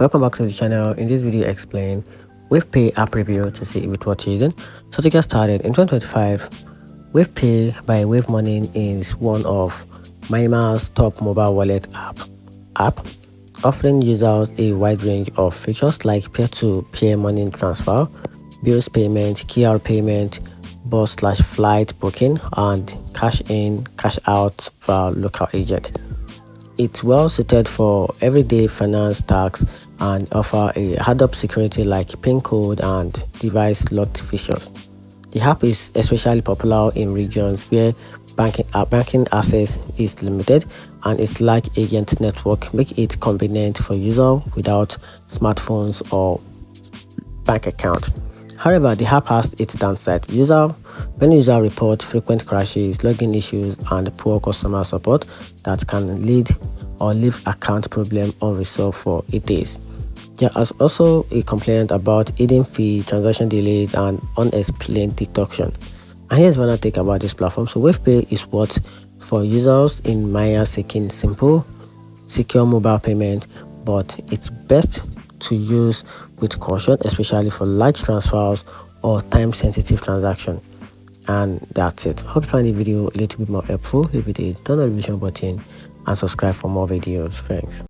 Welcome back to the channel. In this video, I explain WAVEPay app review to see if it worth using. So to get started, in 2025, WAVEPay by Wave Money is one of Myanmar's top mobile wallet app, offering users a wide range of features like peer-to-peer money transfer, bills payment, QR payment, bus/flight booking, and cash in, cash out via local agent. It's well suited for everyday finance tasks and offer a add-up security like PIN code and device lock features. The app is especially popular in regions where banking access is limited, and its large agent network make it convenient for users without smartphones or bank account. However, the app has its downside. When users report frequent crashes, login issues, and poor customer support that can leave account problem unresolved for 8 days. There is also a complaint about hidden fee, transaction delays, and unexplained deduction. And here's what I think about this platform. So WavePay is what for users in Maya seeking simple, secure mobile payment, but it's best to use with caution, especially for large transfers or time-sensitive transactions. And that's it. Hope you find the video a little bit more helpful. If you did, turn on the notification button and subscribe for more videos. Thanks.